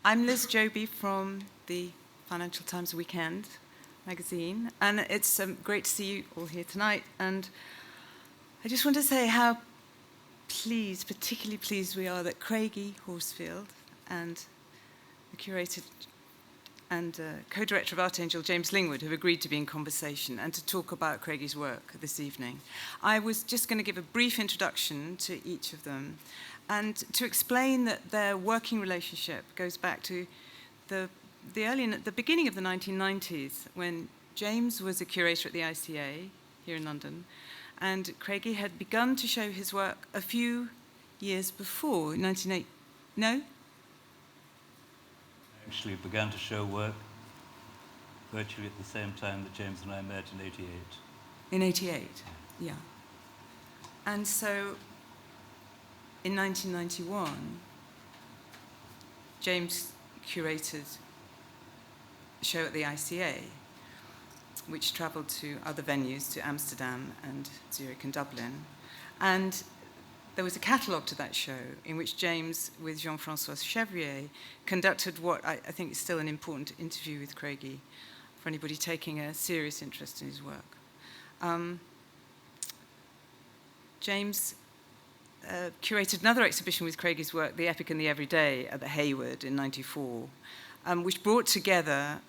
I'm Liz Joby from the Financial Times Weekend magazine, and it's great to see you all here tonight. And I just want to say how pleased, particularly pleased we are that Craigie Horsfield and the curator and co-director of Artangel, James Lingwood, have agreed to be in conversation and to talk about Craigie's work this evening. I was just going to give a brief introduction to each of them and to explain that their working relationship goes back to the beginning of the 1990s, when James was a curator at the ICA here in London, and Craigie had begun to show his work a few years before, 1980. No? Actually began to show work virtually at the same time that James and I met in 88. In 88, yeah. And so in 1991, James curated a show at the ICA, which travelled to other venues, to Amsterdam and Zurich and Dublin. And there was a catalogue to that show in which James, with Jean-François Chevrier, conducted what I think is still an important interview with Craigie for anybody taking a serious interest in his work. James curated another exhibition with Craigie's work, The Epic and the Everyday, at the Hayward in '94, which brought together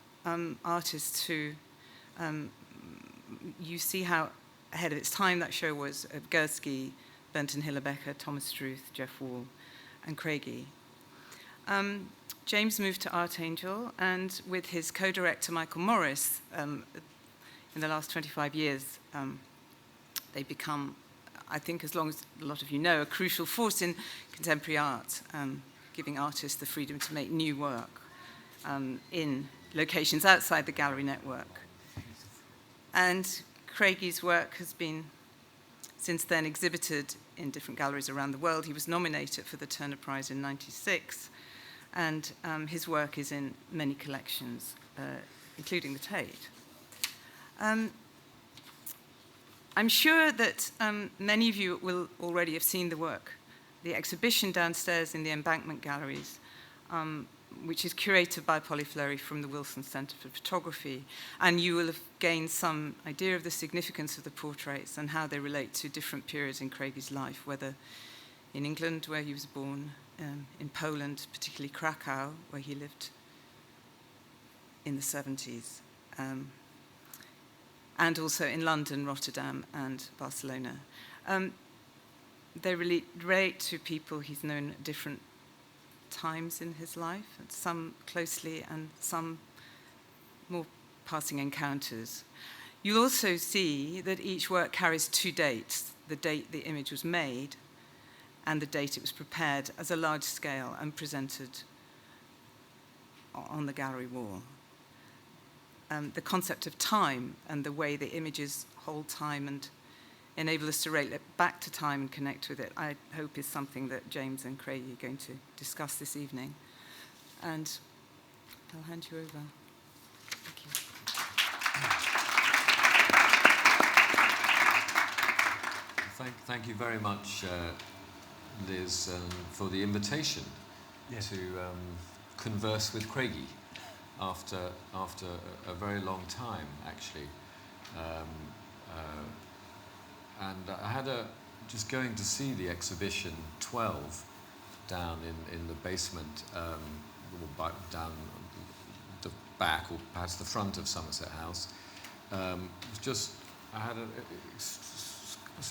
artists who, you see how ahead of its time that show was, Gursky, Berndt and Hilla, Becher, Thomas Struth, Jeff Wall, and Craigie. James moved to Artangel, and with his co-director Michael Morris, in the last 25 years, they've become, I think, as long as a lot of you know, a crucial force in contemporary art, giving artists the freedom to make new work in locations outside the gallery network. And Craigie's work has been, since then, exhibited in different galleries around the world. He was nominated for the Turner Prize in '96, and his work is in many collections, including the Tate. I'm sure that many of you will already have seen the work, the exhibition downstairs in the Embankment Galleries, which is curated by Polly Fleury from the Wilson Centre for Photography, and you will have gained some idea of the significance of the portraits and how they relate to different periods in Craigie's life, whether in England, where he was born, in Poland, particularly Krakow, where he lived in the 70s, and also in London, Rotterdam, and Barcelona. They relate to people he's known at different times in his life, some closely and some more passing encounters. You'll also see that each work carries two dates, the date the image was made and the date it was prepared as a large scale and presented on the gallery wall. The concept of time and the way the images hold time and enable us to relate back to time and connect with it, I hope is something that James and Craigie are going to discuss this evening. And I'll hand you over. Thank you. Thank you very much, Liz, for the invitation to converse with Craigie after a very long time, actually. And I had just going to see the exhibition 12 down in the basement, or down the back, or perhaps the front of Somerset House. I had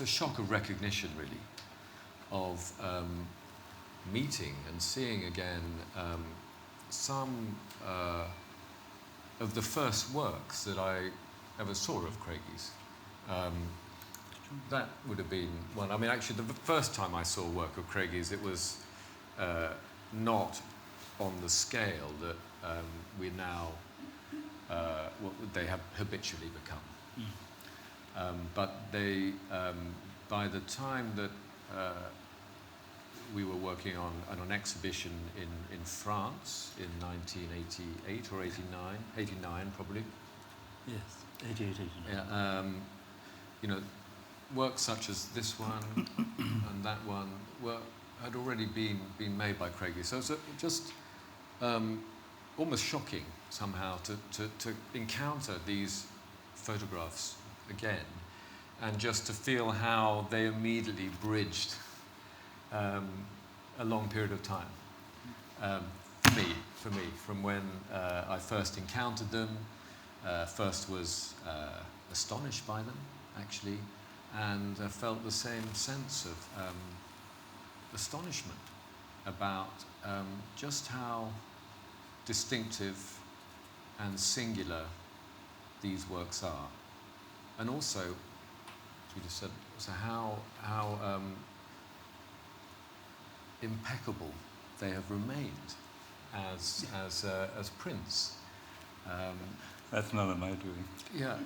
a shock of recognition, really, of meeting and seeing again some of the first works that I ever saw of Craigie's. That would have been one. I mean, actually, the first time I saw work of Craigie's, it was not on the scale that we now, what they have habitually become. But they, by the time that we were working on an exhibition in France in 1988 or 89 probably. Yes, 88, 89. Yeah, you know, works such as this one and that one had already been made by Craigie. So just almost shocking somehow to encounter these photographs again, and just to feel how they immediately bridged a long period of time. For me, from when I first encountered them, first was astonished by them, actually, and felt the same sense of astonishment about just how distinctive and singular these works are, and also, as we just said, so how impeccable they have remained as prints. That's none of my doing. Yeah.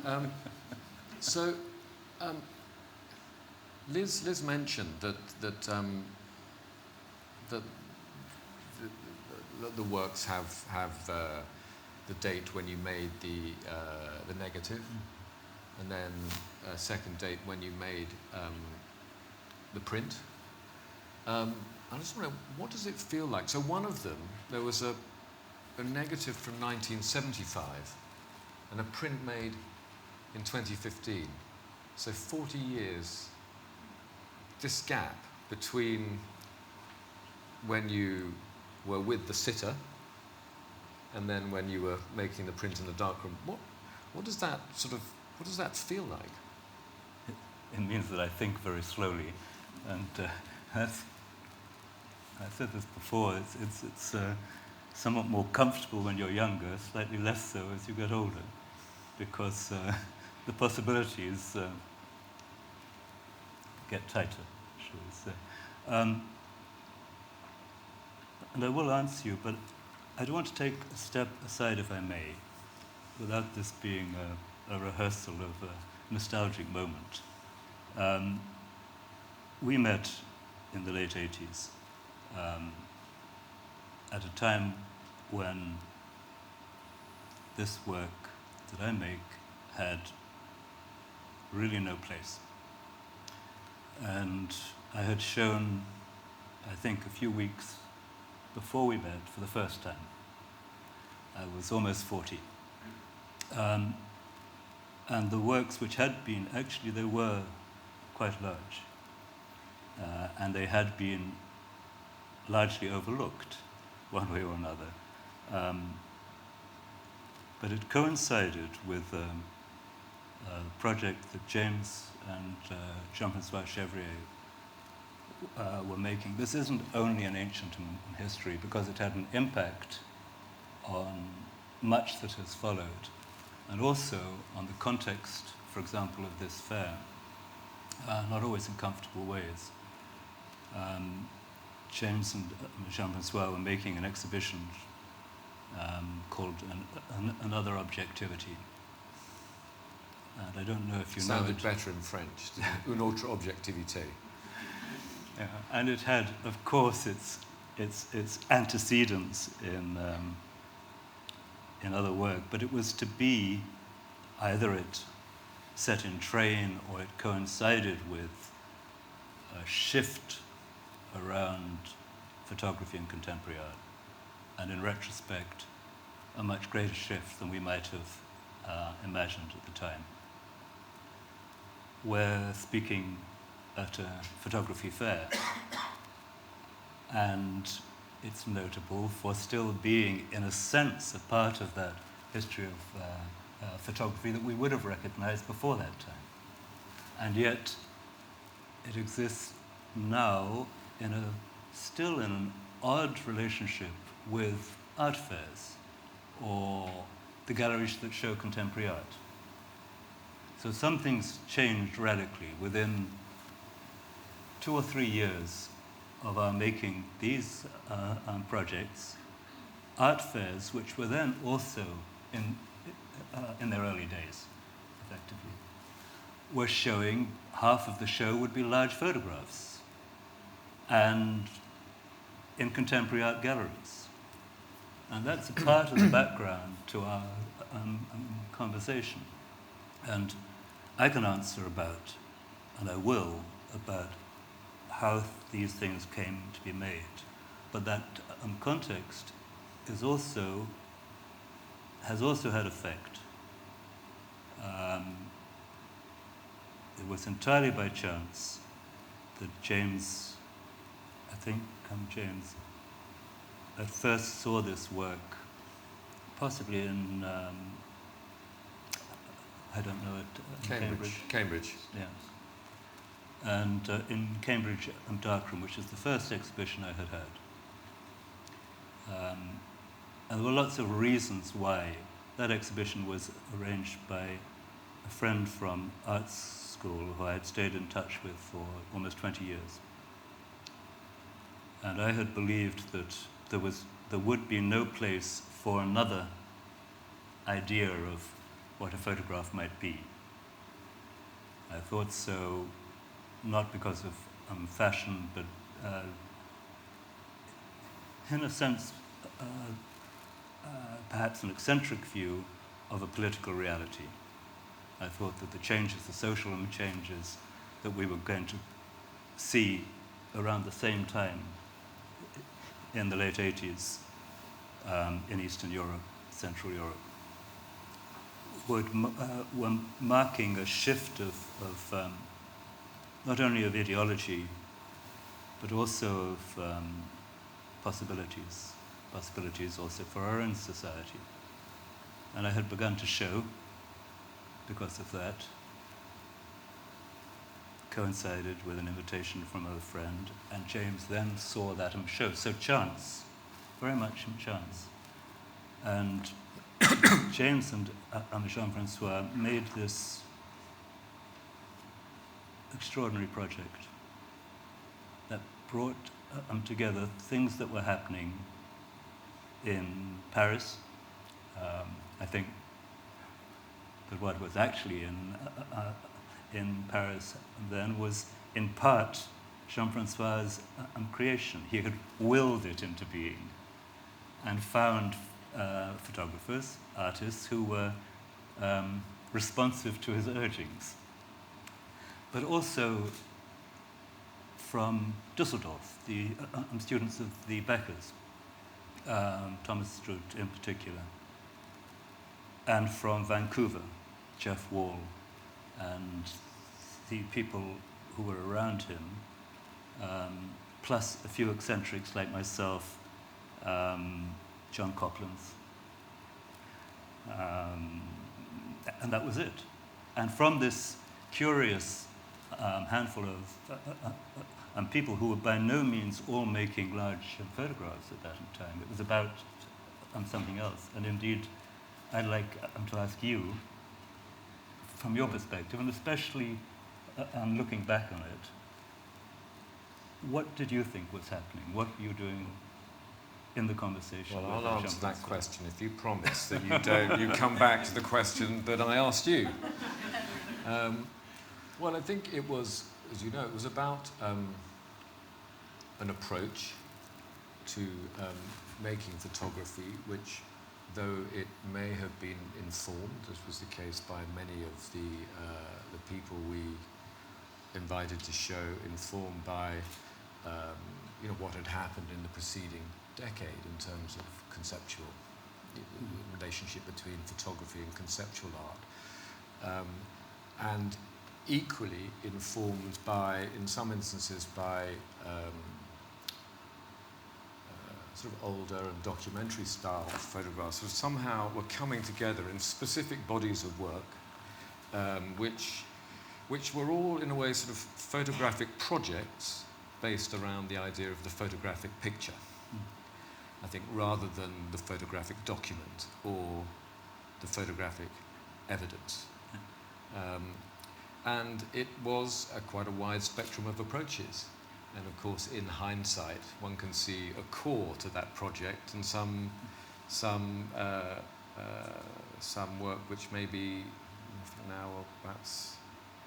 So, Liz mentioned that the works have the date when you made the negative, and then a second date when you made the print. I just wonder, what does it feel like? So one of them, there was a negative from 1975 and a print made in 2015. So 40 years, this gap between when you were with the sitter and then when you were making the print in the darkroom, what does that feel like? It means that I think very slowly, and that's. I said this before. It's somewhat more comfortable when you're younger, slightly less so as you get older, because the possibilities get tighter, shall we say. And I will answer you, but I do want to take a step aside, if I may, without this being a rehearsal of a nostalgic moment. We met in the late 80s, at a time when this work that I make had really no place. And I had shown, I think, a few weeks before we met for the first time. I was almost 40. And the works which had been, actually they were quite large. And they had been largely overlooked, one way or another. But it coincided with a project that James and Jean-François Chevrier were making. This isn't only an ancient history, because it had an impact on much that has followed, and also on the context, for example, of this fair, not always in comfortable ways. James and Jean-François were making an exhibition called Another Objectivity. And I don't know if you know it. Sounded better in French, Une autre objectivité. Yeah, and it had, of course, its antecedents in other work, but it was to be either it set in train or it coincided with a shift around photography and contemporary art, and in retrospect, a much greater shift than we might have imagined at the time. We're speaking at a photography fair, and it's notable for still being, in a sense, a part of that history of photography that we would have recognized before that time. And yet, it exists now still in an odd relationship with art fairs or the galleries that show contemporary art. So something's changed radically within 2 or 3 years of our making these projects. Art fairs, which were then also in their early days, effectively, were showing, half of the show would be large photographs, and in contemporary art galleries. And that's a part of the background to our conversation. And I can answer about, and I will, about how these things came to be made. But that context has also had effect. It was entirely by chance that James, James, at first saw this work, possibly in, I don't know it, Cambridge. Yes. And in Cambridge Darkroom, which is the first exhibition I had had. And there were lots of reasons why. That exhibition was arranged by a friend from art school who I had stayed in touch with for almost 20 years. And I had believed that there would be no place for another idea of what a photograph might be. I thought so, not because of fashion, but in a sense, perhaps an eccentric view of a political reality. I thought that the social changes that we were going to see around the same time in the late 80s in Eastern Europe, Central Europe, were marking a shift of not only of ideology, but also of possibilities also for our own society. And I had begun to show, because of that, coincided with an invitation from a friend, and James then saw that and showed. So chance, very much chance. And James and Jean-Francois made this extraordinary project that brought together things that were happening in Paris. I think that what was actually in Paris then was in part Jean-Francois's creation. He had willed it into being and found photographers, artists who were responsive to his urgings. But also from Düsseldorf, the students of the Bechers, Thomas Struth in particular, and from Vancouver, Jeff Wall, and the people who were around him, plus a few eccentrics like myself, John Copland's, and that was it. And from this curious handful of people who were by no means all making large photographs at that time, it was about something else. And indeed, I'd like to ask you, from your perspective, and especially looking back on it, what did you think was happening? What were you doing in the conversation? Well, I'll answer that question if you promise that you come back to the question that I asked you. Well, I think it was, as you know, it was about an approach to making photography, which, though it may have been informed, as was the case by many of the people we invited to show, informed by what had happened in the preceding decade in terms of conceptual relationship between photography and conceptual art, and equally informed by, in some instances, by sort of older and documentary style photographs, so somehow were coming together in specific bodies of work, which were all in a way sort of photographic projects based around the idea of the photographic picture, I think, rather than the photographic document or the photographic evidence. And it was quite a wide spectrum of approaches. And of course, in hindsight, one can see a core to that project and some work which maybe now, or perhaps,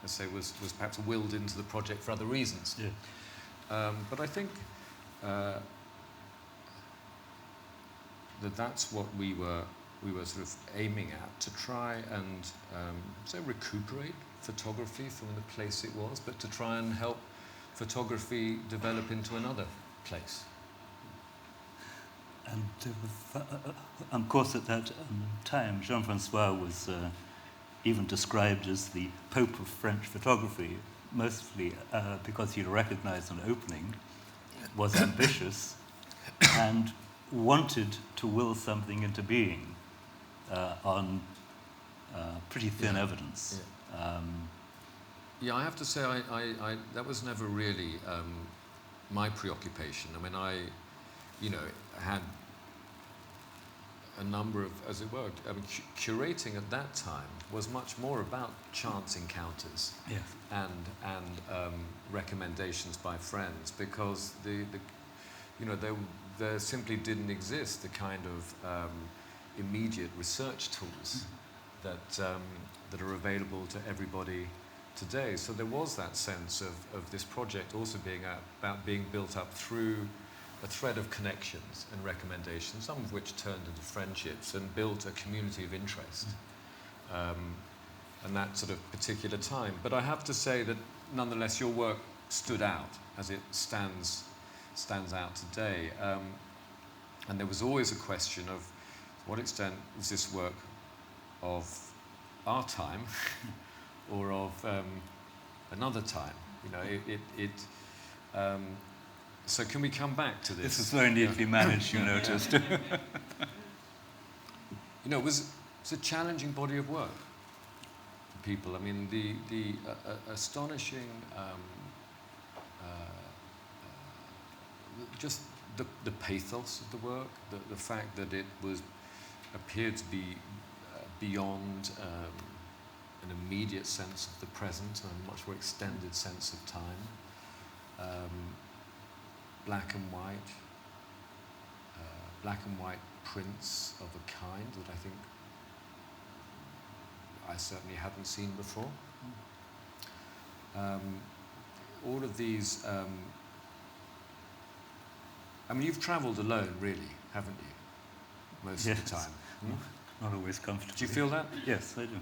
let's say, was perhaps willed into the project for other reasons. Yeah. But I think that's what we were sort of aiming at, to try and say recuperate photography from the place it was, but to try and help photography develop into another place. And of course, at that time, Jean-Francois was even described as the Pope of French photography, mostly because he recognized an opening, was ambitious, and wanted to will something into being on pretty thin evidence. Yeah, I have to say, I that was never really my preoccupation. I mean, I had a number of, as it were, I mean, curating at that time was much more about chance encounters and recommendations by friends, because there simply didn't exist the kind of immediate research tools that are available to everybody today. So there was that sense of this project also being about being built up through a thread of connections and recommendations, some of which turned into friendships and built a community of interest. And that sort of particular time. But I have to say that nonetheless your work stood out as it stands out today. And there was always a question of to what extent is this work of our time or of another time? So can we come back to this? This is very neatly managed, you noticed. It was a challenging body of work for people. I mean, the astonishing, just the pathos of the work, the fact that it appeared to be beyond an immediate sense of the present and a much more extended sense of time. Black and white prints of a kind that I think I certainly hadn't seen before. All of these, I mean, you've travelled alone, really, haven't you? Most of the time. Not always comfortable. Do you feel that? Yes, I do.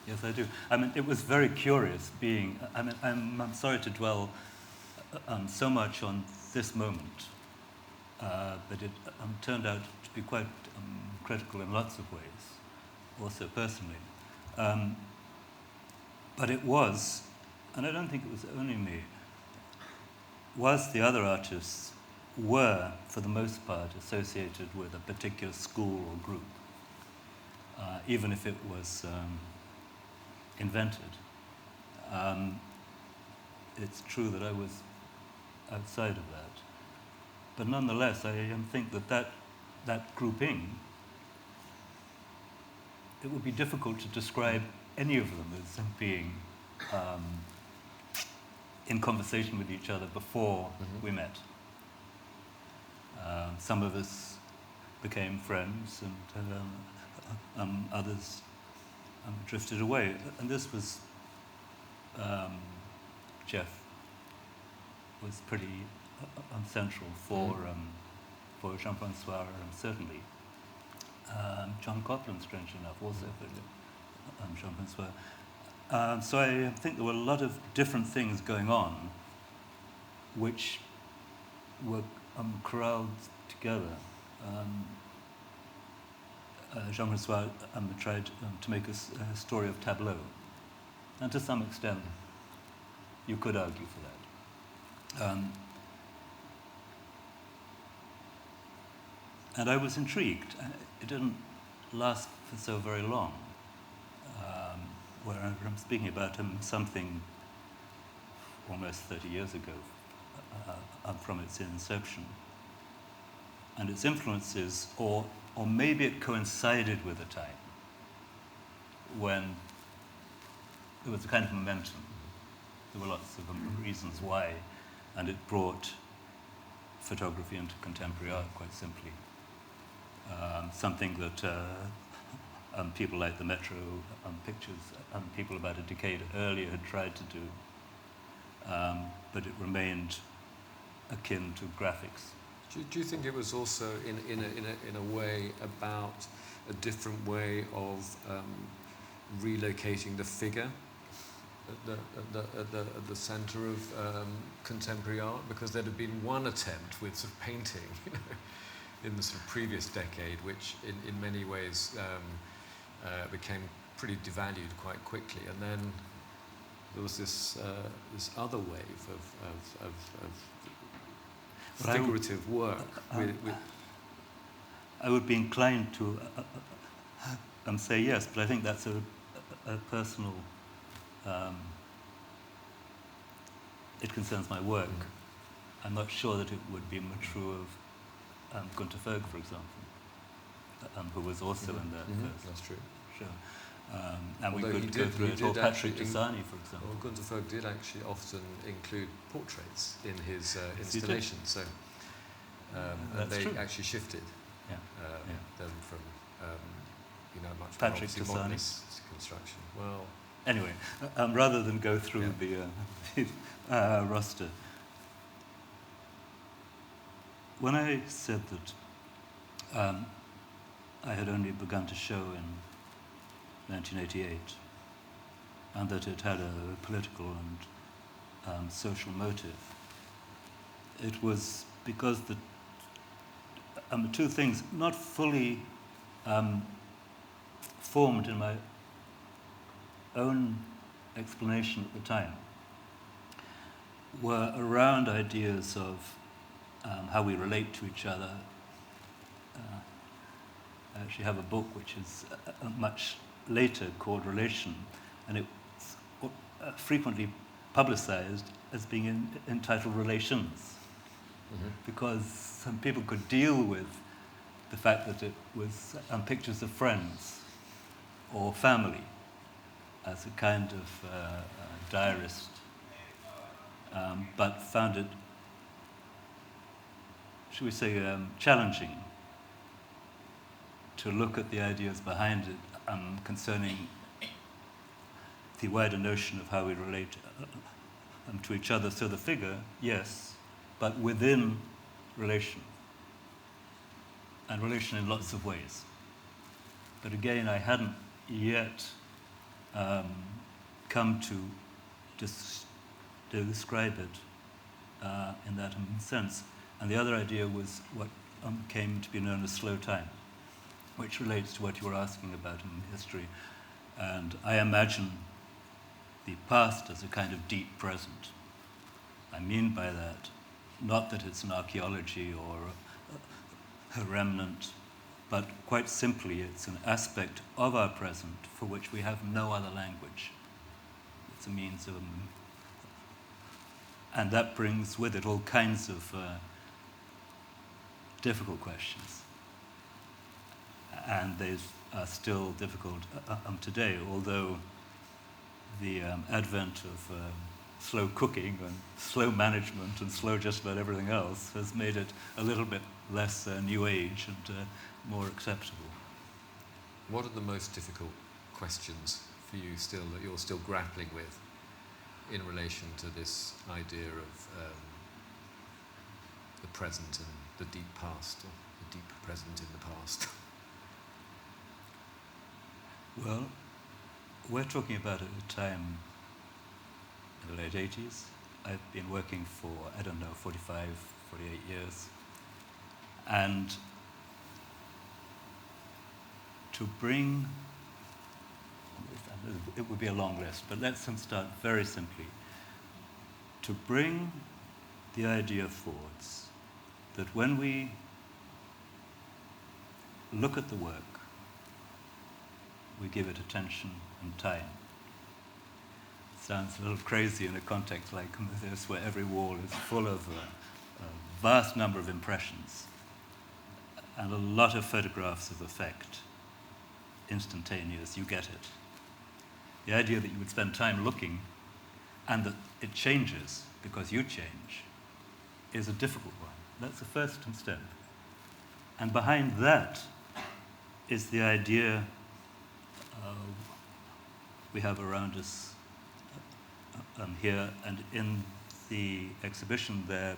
Yes, I do. I mean, it was very curious being. I mean, I'm sorry to dwell so much on this moment, but it turned out to be quite critical in lots of ways, also personally. But it was, and I don't think it was only me, whilst the other artists were, for the most part, associated with a particular school or group, even if it was invented. It's true that I was outside of that. But nonetheless, I think that grouping, it would be difficult to describe any of them as being in conversation with each other before we met. Some of us became friends and others drifted away. And this was, Jeff was pretty central for Jean-Francois, certainly. John Copland, strangely enough, also for Jean-Francois. So I think there were a lot of different things going on which were corralled together. Jean-Francois tried to make a story of tableau, and to some extent you could argue for that. And I was intrigued. It didn't last for so very long. Where I'm speaking about something almost 30 years ago, from its inception. And its influences, or maybe it coincided with a time when there was a kind of momentum. There were lots of reasons why, and it brought photography into contemporary art, quite simply. Something that people like the Metro Pictures, people about a decade earlier had tried to do, but it remained akin to graphics. Do you think it was also, in a way, about a different way of relocating the figure at the centre of contemporary art? Because there had been one attempt with sort of painting, in the sort of previous decade, which in many ways became pretty devalued quite quickly, and then there was this other wave of figurative work. I would be inclined to say yes, but I think that's a personal. It concerns my work. I'm not sure that it would be true of Gunter Ferg, for example, who was also in that first. That's true. Sure. And Although we could go through it, or Patrick Tasani, for example. Well, Gunter Ferg did actually often include portraits in his installations, so they true. actually shifted them from much Patrick more Tasani. modernist construction. Well, anyway, rather than go through the roster, when I said that I had only begun to show in 1988, and that it had a political and social motive, it was because the two things not fully formed in my own explanation at the time were around ideas of how we relate to each other. I actually have a book which is much later called Relation, and it's frequently publicized as being entitled Relations, because some people could deal with the fact that it was pictures of friends or family as a kind of diarist, but found it, should we say, challenging to look at the ideas behind it concerning the wider notion of how we relate to each other. So the figure, yes, but within relation, and relation in lots of ways. But again, I hadn't yet come to describe it in that sense. And the other idea was what came to be known as slow time, which relates to what you were asking about in history. And I imagine the past as a kind of deep present. I mean by that, not that it's an archaeology or a remnant, but quite simply it's an aspect of our present for which we have no other language. It's a means of... and that brings with it all kinds of difficult questions. And they are still difficult today, although the advent of slow cooking and slow management and slow just about everything else has made it a little bit less new age and more acceptable. What are the most difficult questions for you still that you're still grappling with in relation to this idea of the present and the deep past, or the deep present in the past? Well, we're talking about at a time in the late 80s. I've been working for, 45, 48 years. And to bring, it would be a long list, but let's start very simply. To bring the idea forwards that when we look at the work, we give it attention and time. It sounds a little crazy in a context like this, where every wall is full of a vast number of impressions and a lot of photographs of effect, instantaneous, you get it. The idea that you would spend time looking and that it changes because you change is a difficult one. That's the first step. And behind that is the idea we have around us here, and in the exhibition they're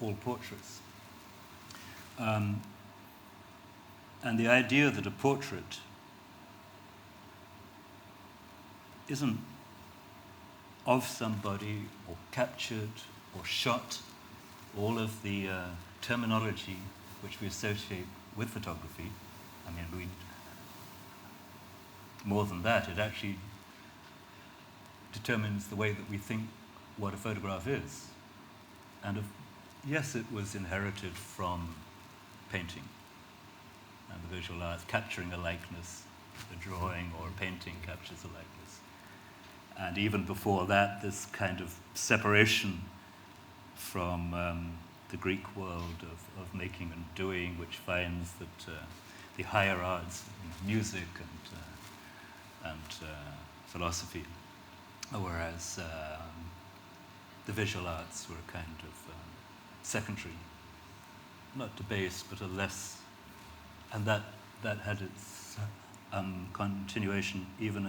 all portraits. And the idea that a portrait isn't of somebody or captured or shot, all of the terminology which we associate with photography. I mean, more than that, it actually determines the way that we think what a photograph is. And yes, it was inherited from painting and the visual arts, capturing a likeness. A drawing or a painting captures a likeness. And even before that, this kind of separation from the Greek world of making and doing, which finds that the higher arts, music and philosophy, whereas the visual arts were kind of secondary, not debased, but a less, and that had its continuation even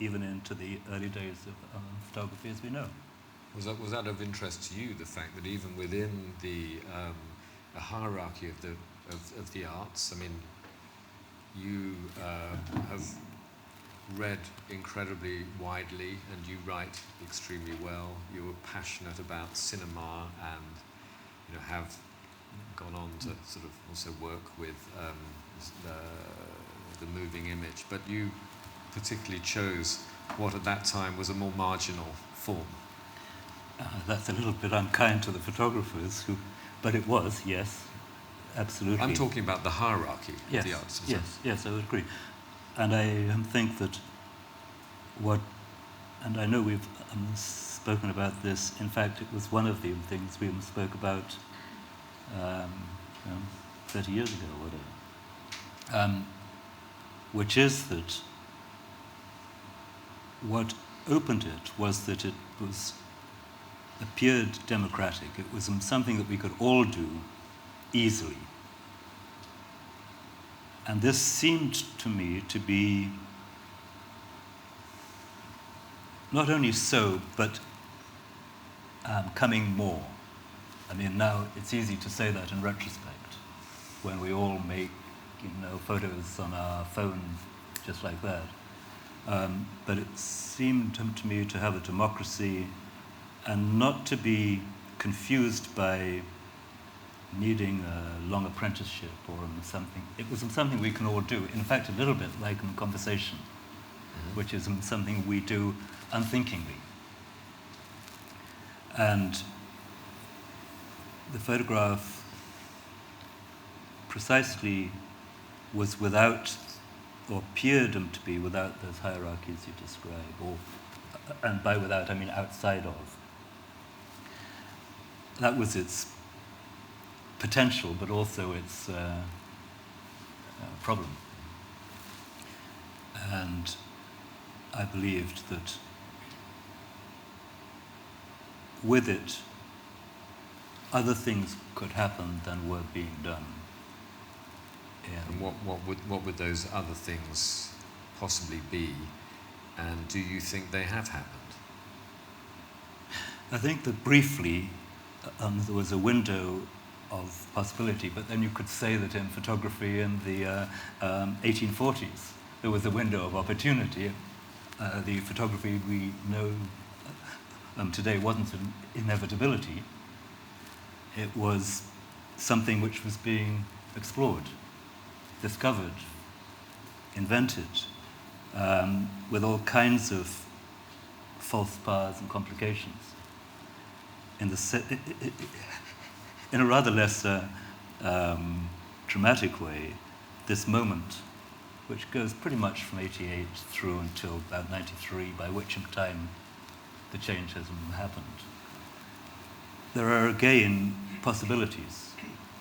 into the early days of photography as we know. Was that of interest to you, the fact that even within the hierarchy of the arts, I mean, you have read incredibly widely and you write extremely well. You were passionate about cinema and have gone on to sort of also work with the moving image, but you particularly chose what at that time was a more marginal form. That's a little bit unkind to the photographers, but it was, yes, absolutely. I'm talking about the hierarchy yes, of the arts. Yes, I would agree. And I think that and I know we've spoken about this, in fact it was one of the things we spoke about 30 years ago or whatever, which is that what opened it was that it appeared democratic. It was something that we could all do easily. And this seemed to me to be not only so, but coming more. I mean, now it's easy to say that in retrospect, when we all make, photos on our phones just like that. But it seemed to me to have a democracy and not to be confused by needing a long apprenticeship or something. It was something we can all do. In fact, a little bit like in conversation, which is something we do unthinkingly. And the photograph precisely was without, or appeared to be without those hierarchies you describe, and by without I mean outside of. That was its potential, but also its problem. And I believed that with it, other things could happen than were being done. And what would those other things possibly be? And do you think they have happened? I think that briefly there was a window of possibility, but then you could say that in photography in the 1840s there was a window of opportunity. The photography we know today wasn't an inevitability. It was something which was being explored, discovered, invented, with all kinds of false paths and complications. In a rather less dramatic way, this moment, which goes pretty much from 88 through until about 93, by which time the change has happened. There are again possibilities,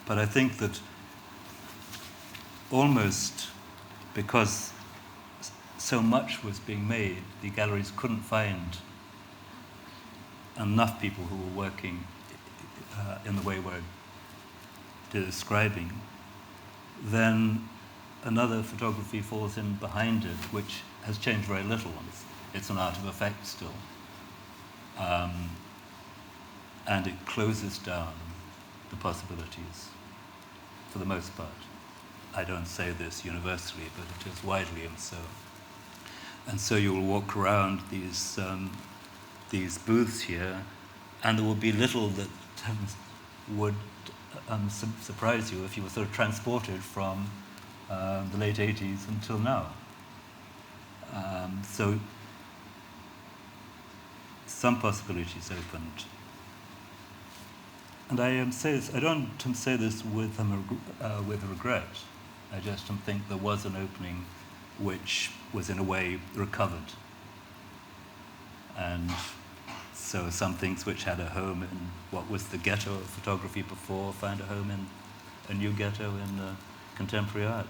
but I think that almost because so much was being made, the galleries couldn't find enough people who were working in the way we're describing, then another photography falls in behind it, which has changed very little. It's an art of effect still. And it closes down the possibilities, for the most part. I don't say this universally, but it is widely and so. And so you will walk around these booths here, and there will be little that would surprise you if you were sort of transported from the late 80s until now. So some possibilities opened. And I don't say this with regret. I just think there was an opening which was in a way recovered. And so some things which had a home in what was the ghetto of photography before find a home in a new ghetto in contemporary art.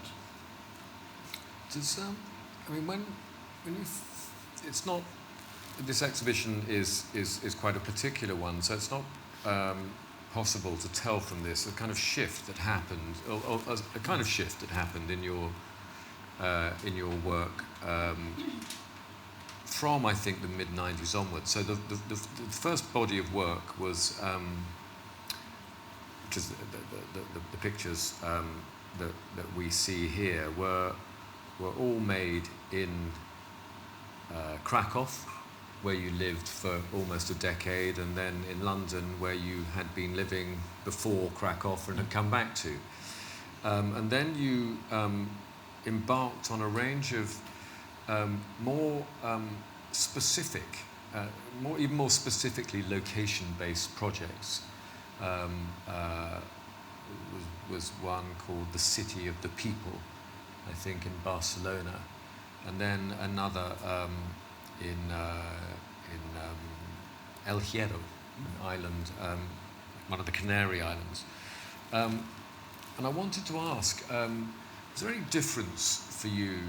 Does I mean when you it's not, this exhibition is quite a particular one, so it's not possible to tell from this a kind of shift that happened, or a kind of shift that happened in your work from, I think, the mid-90s onwards. So the first body of work was, which is the pictures that we see here were all made in Krakow, where you lived for almost a decade, and then in London, where you had been living before Krakow and had come back to. And then you embarked on a range of more specific, even more specifically location-based projects. Was one called The City of the People, I think, in Barcelona, and then another in El Hierro, an island, one of the Canary Islands. And I wanted to ask, is there any difference for you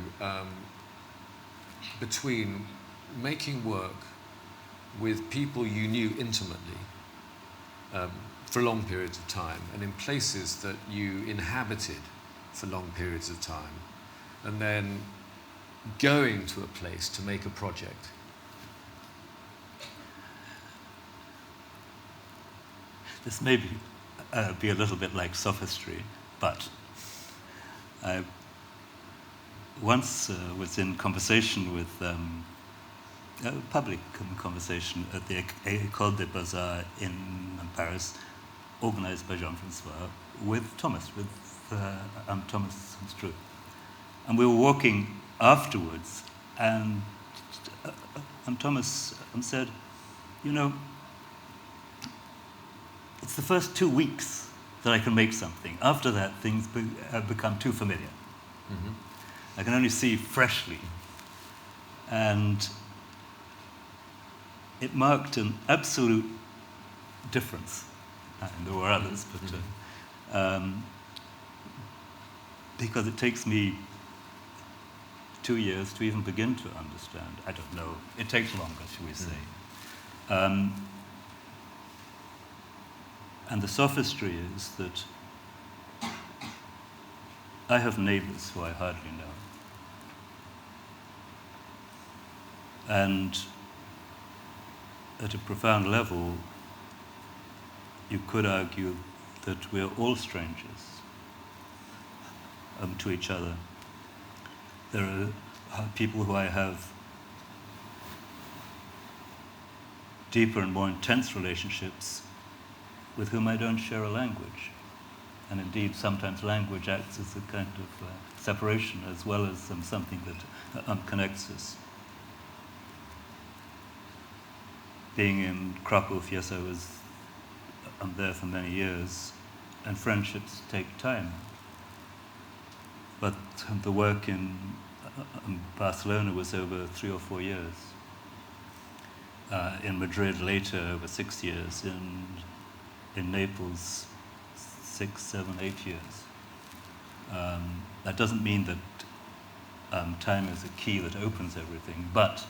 between making work with people you knew intimately for long periods of time, and in places that you inhabited for long periods of time, and then going to a place to make a project? This may be a little bit like sophistry, but I once was in conversation with a public conversation at the École des Beaux-Arts in Paris, organized by Jean-Francois, with Thomas Struth. And we were walking afterwards, and Thomas said, you know, it's the first 2 weeks that I can make something. After that, things have become too familiar. Mm-hmm. I can only see freshly. And it marked an absolute difference. And there were others, but because it takes me 2 years to even begin to understand. I don't know. It takes longer, shall we say. And the sophistry is that I have neighbors who I hardly know. And at a profound level, you could argue that we're all strangers to each other. There are people who I have deeper and more intense relationships with whom I don't share a language. And indeed, sometimes language acts as a kind of separation as well as something that connects us. Being in Krakow, yes, I'm there for many years, and friendships take time. But the work in Barcelona was over 3 or 4 years. In Madrid later, over 6 years. In Naples, 6, 7, 8 years. That doesn't mean that time is a key that opens everything, but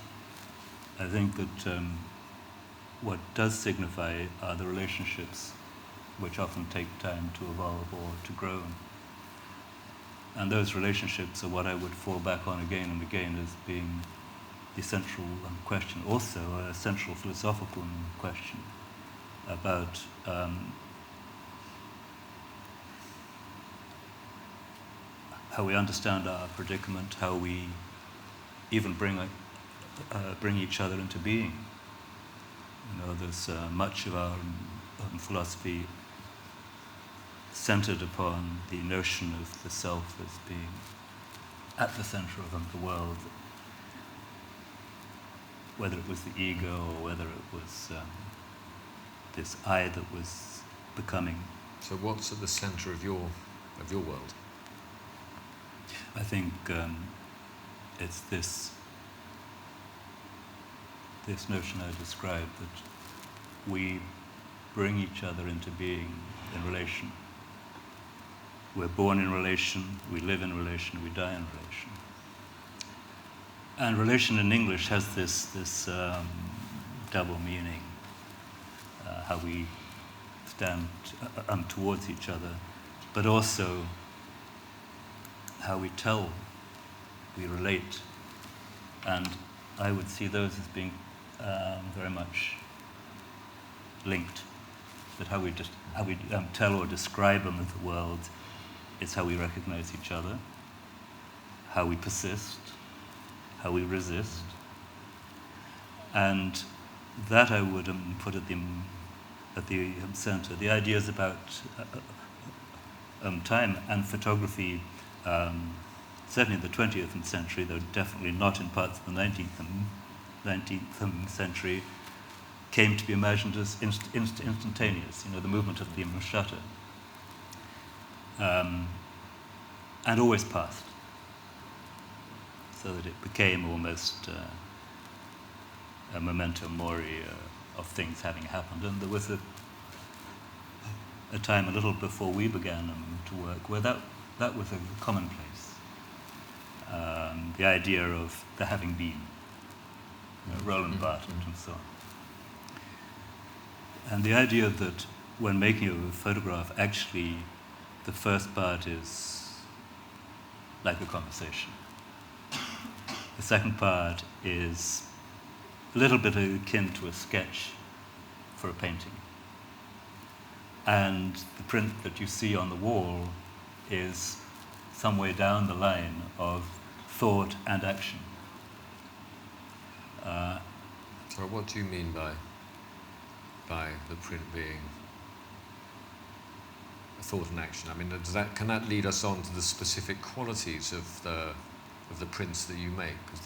I think that what does signify are the relationships which often take time to evolve or to grow. And those relationships are what I would fall back on again and again as being the central question, also a central philosophical question about how we understand our predicament, how we even bring each other into being. You know, there's much of our philosophy centered upon the notion of the self as being at the center of the world, whether it was the ego or whether it was this I that was becoming. So what's at the center of your world? I think it's this notion I described, that we bring each other into being in relation. We're born in relation, we live in relation, we die in relation. And relation in English has this double meaning, how we stand towards each other, but also how we tell, we relate. And I would see those as being very much linked. That how we tell or describe them of the world is how we recognize each other, how we persist, how we resist. And that I would put at the center. The ideas about time and photography, certainly in the 20th century, though definitely not in parts of the 19th century, came to be imagined as instantaneous, the movement of the shutter. And always passed, so that it became almost a memento mori of things having happened. And there was a time a little before we began to work where that was a commonplace. The idea of the having been, Roland Barthes and so on. And the idea that when making a photograph, actually the first part is like a conversation. The second part is a little bit akin to a sketch for a painting. And the print that you see on the wall is some way down the line of thought and action. So what do you mean by the print being a thought and action? I mean, can that lead us on to the specific qualities of the prints that you make? Because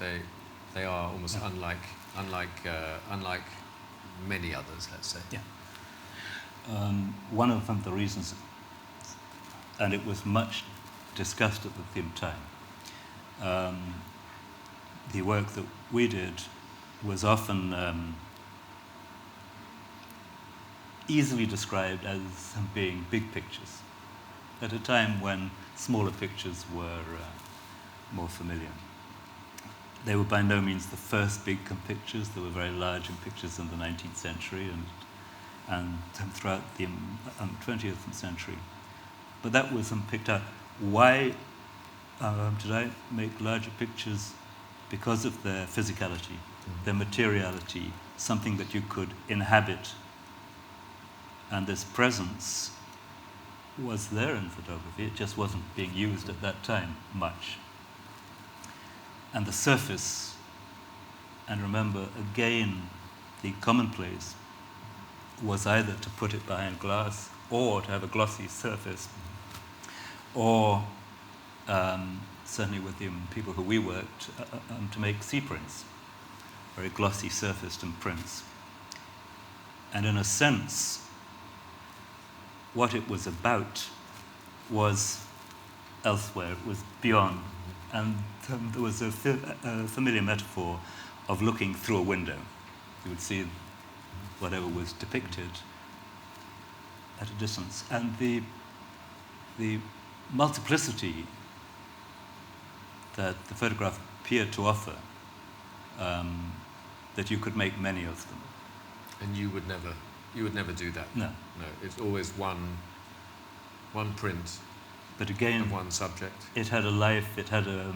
they are almost unlike many others, let's say. Yeah. One of them, the reasons, and it was much discussed at the same time, the work that we did was often easily described as being big pictures, at a time when smaller pictures were more familiar. They were by no means the first big pictures. There were very large pictures in the 19th century and throughout the 20th century. But that was picked up. Why did I make larger pictures? Because of their physicality, their materiality, something that you could inhabit. And this presence was there in photography. It just wasn't being used at that time much. And the surface, and remember again, the commonplace was either to put it behind glass or to have a glossy surface, or certainly with the people who we worked, to make sea prints, very glossy surfaced prints. And in a sense, what it was about was elsewhere, it was beyond. And there was a familiar metaphor of looking through a window. You would see whatever was depicted at a distance. And the multiplicity that the photograph appeared to offer, that you could make many of them. And you would never do that? No. No, it's always one print. But again, of one subject. It had a life, it had a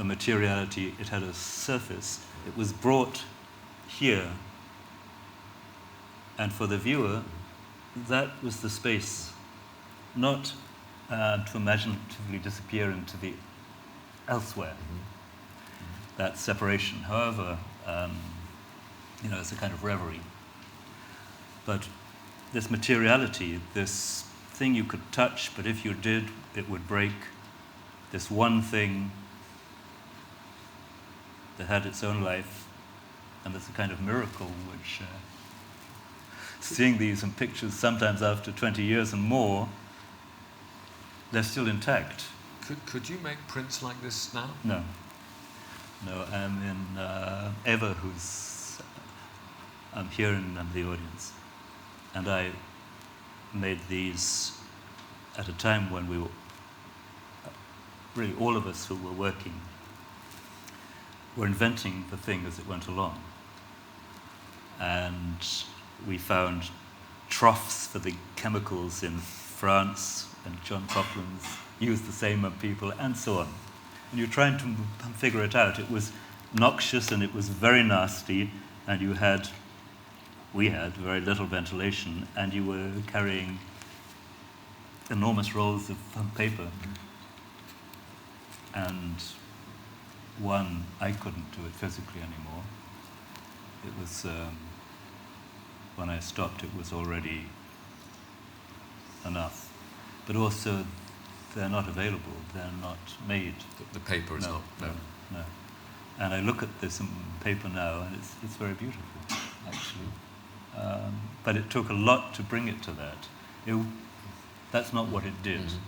materiality, it had a surface. It was brought here. And for the viewer, that was the space, not to imaginatively disappear into the elsewhere, that separation. However, it's a kind of reverie. But this materiality, this thing you could touch, but if you did, it would break. This one thing that had its own life, and there's a kind of miracle which, seeing these in pictures, sometimes after 20 years and more, they're still intact. Could you make prints like this now? No. No, I'm in Eva, who's I'm here in the audience, and I made these at a time when we were, really all of us who were working, were inventing the thing as it went along. And we found troughs for the chemicals in France, and John Copland's used the same on people, and so on. And you're trying to figure it out. It was noxious and it was very nasty, and we had very little ventilation, and you were carrying enormous rolls of paper. And I couldn't do it physically anymore. It was, when I stopped, it was already enough. But also, they're not available, they're not made. The paper is not? No. And I look at this paper now, and it's very beautiful, actually. But it took a lot to bring it to that. That's not what it did. Mm-hmm.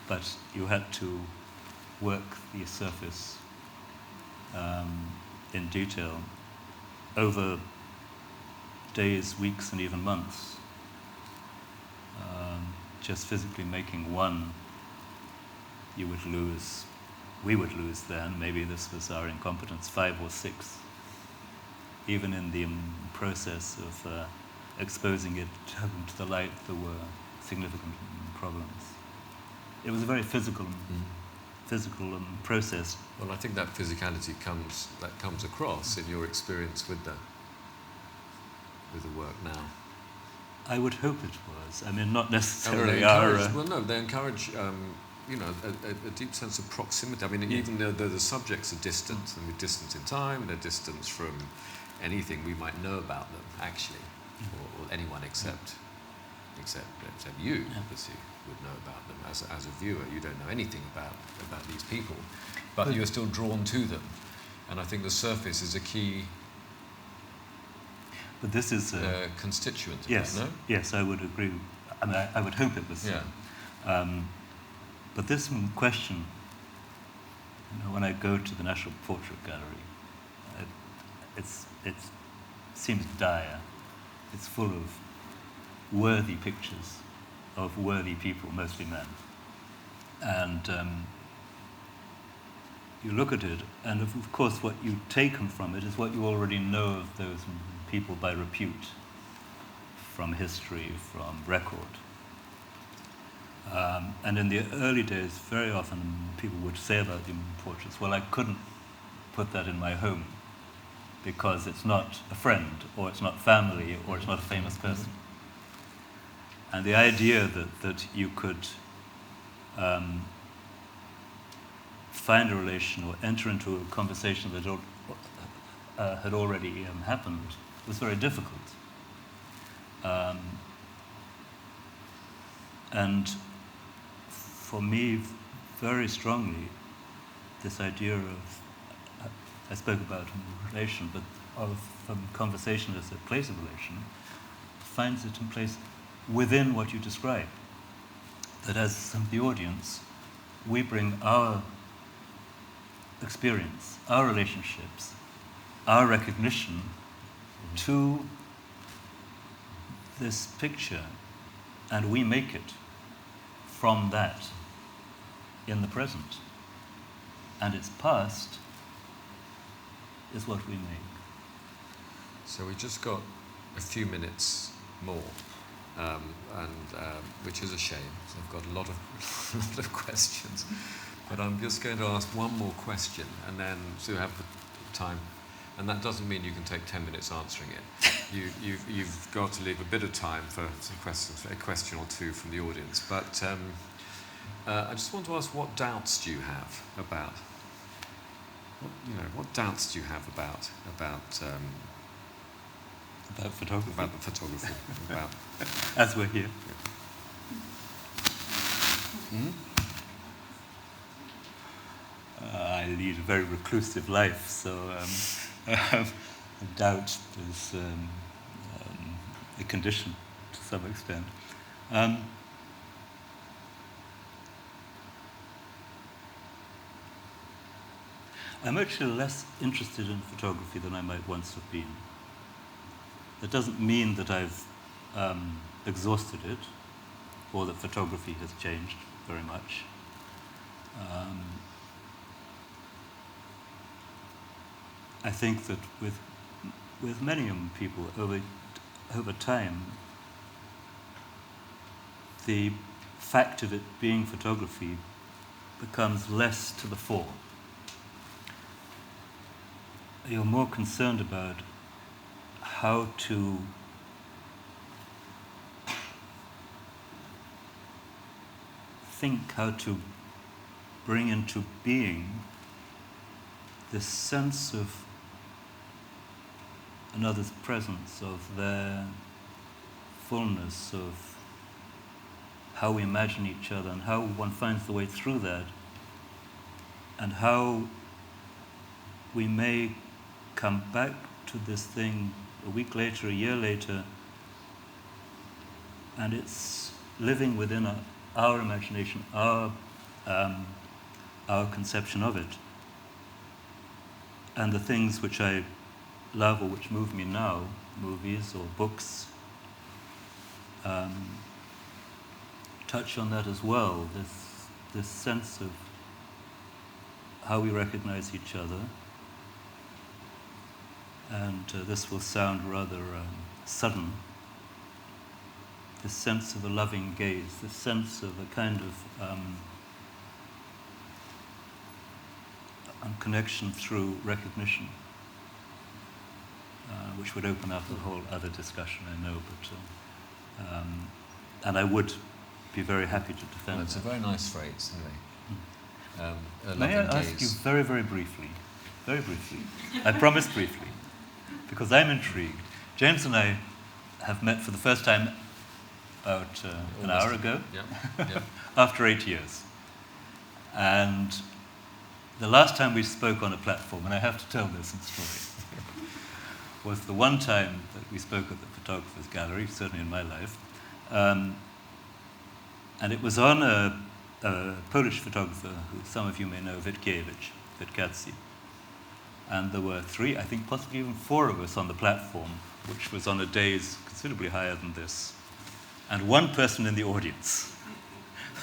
But you had to work the surface in detail over days, weeks, and even months. Just physically making one, we would lose then, maybe this was our incompetence, 5 or 6. Even in the process of exposing it to the light, there were significant problems. It was a very physical process. Well, I think that physicality comes across in your experience with the work now. I would hope it was. I mean, not necessarily they encourage a deep sense of proximity. I mean, even though the subjects are distant, and we're distant in time, they're distant from anything we might know about them, actually, or anyone except you, obviously, would know about them. As a viewer, you don't know anything about these people, but you're still drawn to them. And I think the surface is a key. But this is constituent. Yes, no? Yes, I would agree. I mean, I would hope it was. Yeah. But this question, when I go to the National Portrait Gallery, it seems dire. It's full of worthy pictures of worthy people, mostly men. And you look at it, and of course what you've taken from it is what you already know of those people by repute, from history, from record. And in the early days, very often people would say about the portraits, well, I couldn't put that in my home because it's not a friend, or it's not family, or it's not a famous person. And the idea that you could find a relation or enter into a conversation that had already happened was very difficult. And for me, very strongly, this idea of, I spoke about relation, but of conversation as a place of relation, finds it in place within what you describe. That as the audience, we bring our experience, our relationships, our recognition to this picture, and we make it from that in the present. And its past is what we make. So we just got a few minutes more, which is a shame. So I've got a lot of questions, but I'm just going to ask one more question, and then to have the time. And that doesn't mean you can take 10 minutes answering it. You've got to leave a bit of time for some questions, a question or two from the audience. But I just want to ask, what doubts do you have about? What doubts do you have about About photography. About the photography. About As we're here. I lead a very reclusive life, so I doubt is a condition to some extent. I'm actually less interested in photography than I might once have been. That doesn't mean that I've exhausted it, or that photography has changed very much. I think that with many young people over time, the fact of it being photography becomes less to the fore. You're more concerned about how to think, how to bring into being this sense of another's presence, of their fullness, of how we imagine each other and how one finds the way through that, and how we may come back to this thing a week later, a year later, and it's living within our imagination, our conception of it. And the things which I love or which move me now, movies or books, touch on that as well, this sense of how we recognize each other. And this will sound rather sudden, this sense of a loving gaze, this sense of a kind of connection through recognition, which would open up a whole other discussion, I know, but and I would be very happy to defend it's that. a very nice phrase, anyway. May I ask you very, very briefly, I promise briefly, because I'm intrigued. James and I have met for the first time about an hour ago, Yeah. after 8 years. And the last time we spoke on a platform, and I have to tell this story, was the one time that we spoke at the Photographer's Gallery, certainly in my life. And it was on a Polish photographer who some of you may know, Witkiewicz. And there were 3, I think possibly even 4 of us on the platform, which was on a days considerably higher than this. And 1 person in the audience.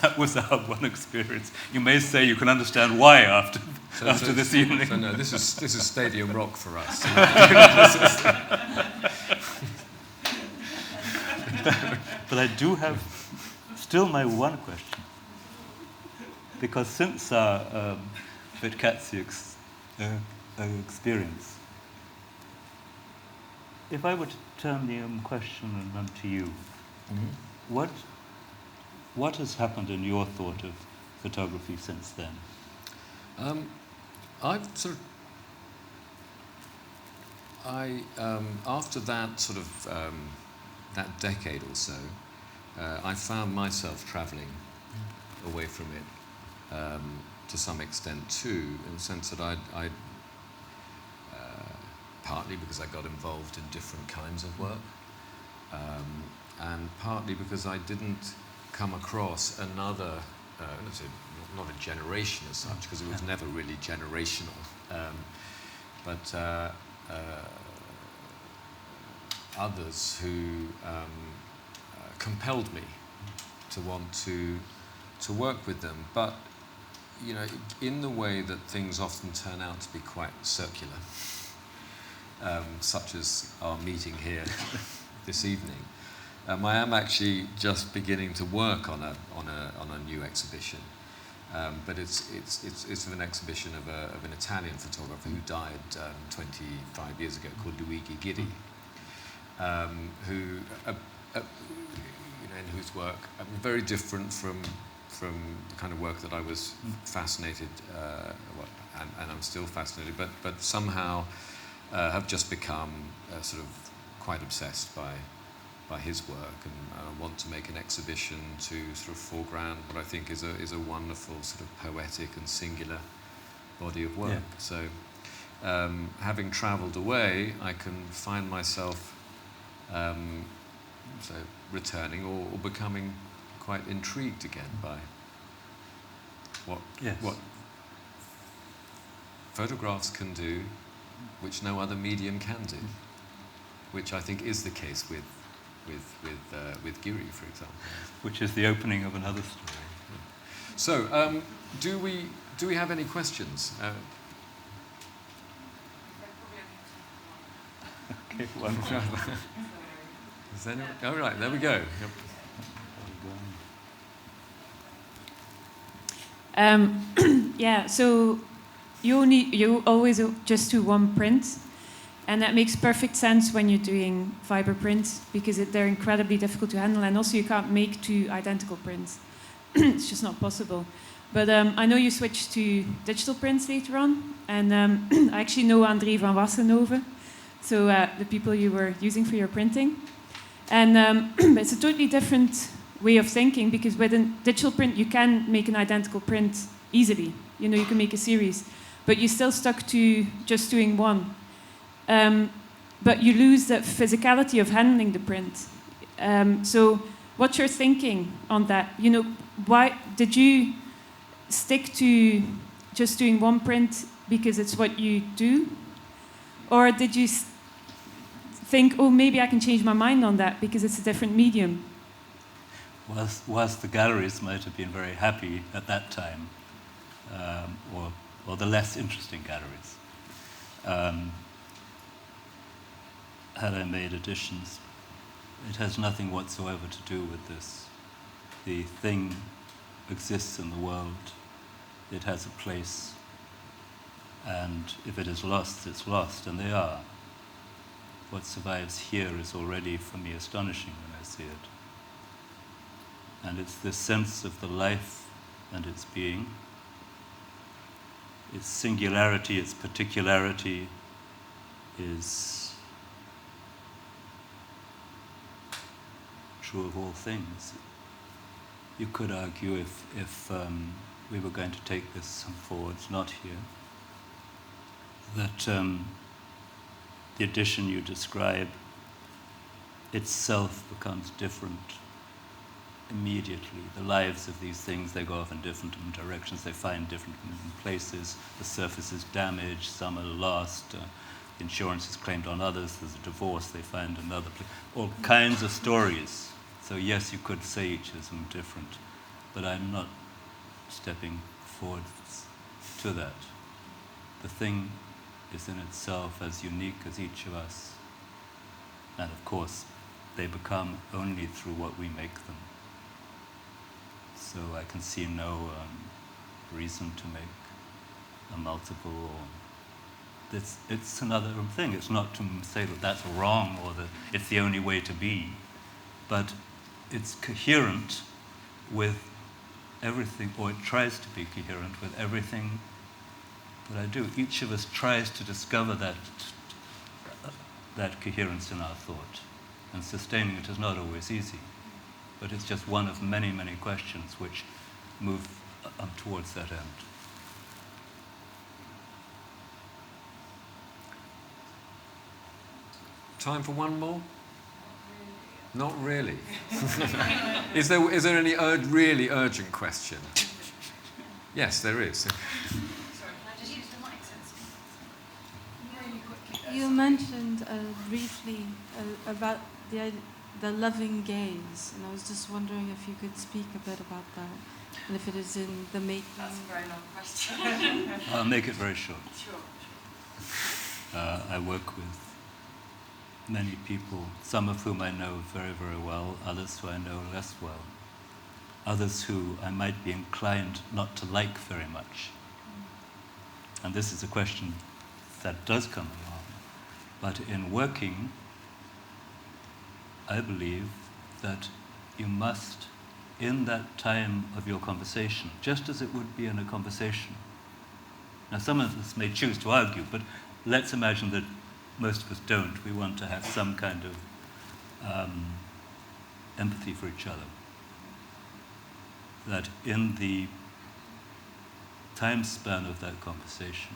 That was our one experience. You may say you can understand why after this evening. So no, this is Stadium Rock for us. But I do have still my one question. Because since our Witkiewicz experience, if I were to turn the question to you, what has happened in your thought of photography since then? After that sort of that decade or so, I found myself travelling away from it to some extent too, in the sense that I'd partly because I got involved in different kinds of work, and partly because I didn't come across another, not a generation as such, because it was never really generational, but others who compelled me to want to work with them. But, you know, in the way that things often turn out to be quite circular, such as our meeting here this evening. I am actually just beginning to work on a new exhibition, but it's an exhibition of an Italian photographer who died 25 years ago, called Luigi Ghirri, who in whose work very different from the kind of work that I was fascinated and I'm still fascinated, but somehow have just become sort of quite obsessed by his work, and I want to make an exhibition to sort of foreground what I think is a wonderful sort of poetic and singular body of work. Yeah. So having travelled away, I can find myself so returning or becoming quite intrigued again by what photographs can do, which no other medium can do, which I think is the case with Giri, for example. Which is the opening of another story. So, do we have any questions? Okay, one more. Is there all right, there we go. Yeah, so you always just do one print, and that makes perfect sense when you're doing fiber prints, because they're incredibly difficult to handle, and also you can't make two identical prints. It's just not possible. But I know you switched to digital prints later on, and I actually know André van Wassenhoven, so the people you were using for your printing. And it's a totally different way of thinking, because with a digital print you can make an identical print easily. You know, you can make a series, but you're still stuck to just doing one. But you lose the physicality of handling the print. So what's your thinking on that? You know, why did you stick to just doing one print because it's what you do? Or did you think, oh, maybe I can change my mind on that because it's a different medium? Whilst the galleries might have been very happy at that time, or the less interesting galleries, had I made additions, it has nothing whatsoever to do with this. The thing exists in the world, it has a place, and if it is lost, it's lost, and they are. What survives here is already, for me, astonishing when I see it. And it's this sense of the life and its being, its singularity, its particularity is true of all things. You could argue if we were going to take this forwards, not here, that the edition you describe itself becomes different immediately. The lives of these things, they go off in different directions, they find different places, the surface is damaged, some are lost, insurance is claimed on others, there's a divorce, they find another place, all kinds of stories. So yes, you could say each is different, but I'm not stepping forward to that. The thing is in itself as unique as each of us, and of course they become only through what we make them. So I can see no reason to make a multiple. Or it's another thing. It's not to say that that's wrong or that it's the only way to be, but it's coherent with everything, or it tries to be coherent with everything that I do. Each of us tries to discover that coherence in our thought, and sustaining it is not always easy. But it's just one of many, many questions which move towards that end. Time for one more? Not really. Is there any really urgent question? Yes, there is. You mentioned briefly about the loving gaze, and I was just wondering if you could speak a bit about that, and if it is in the making. That's a very long question. I'll make it very short. Sure. I work with many people, some of whom I know very, very well, others who I know less well, others who I might be inclined not to like very much. And this is a question that does come along. But in working, I believe that you must, in that time of your conversation, just as it would be in a conversation. Now, some of us may choose to argue, but let's imagine that most of us don't. We want to have some kind of empathy for each other. That in the time span of that conversation,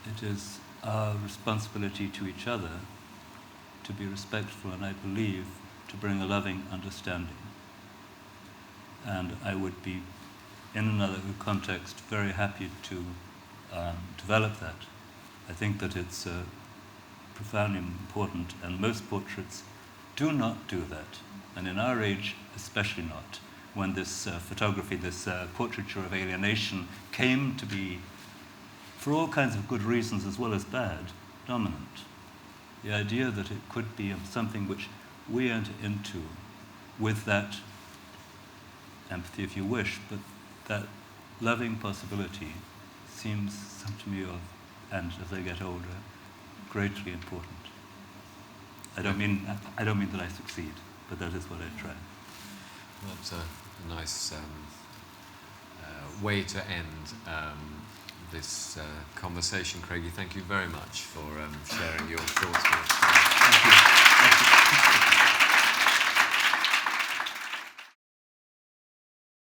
it is our responsibility to each other to be respectful, and I believe to bring a loving understanding. And I would be, in another context, very happy to develop that. I think that it's profoundly important, and most portraits do not do that, and in our age especially not, when this photography, this portraiture of alienation came to be, for all kinds of good reasons as well as bad, dominant. The idea that it could be something which we enter into with that empathy, if you wish, but that loving possibility seems to me, and as I get older, greatly important. I don't mean that I succeed, but that is what I try. That's a nice way to end this conversation, Craigie. Thank you very much for sharing your thoughts with us.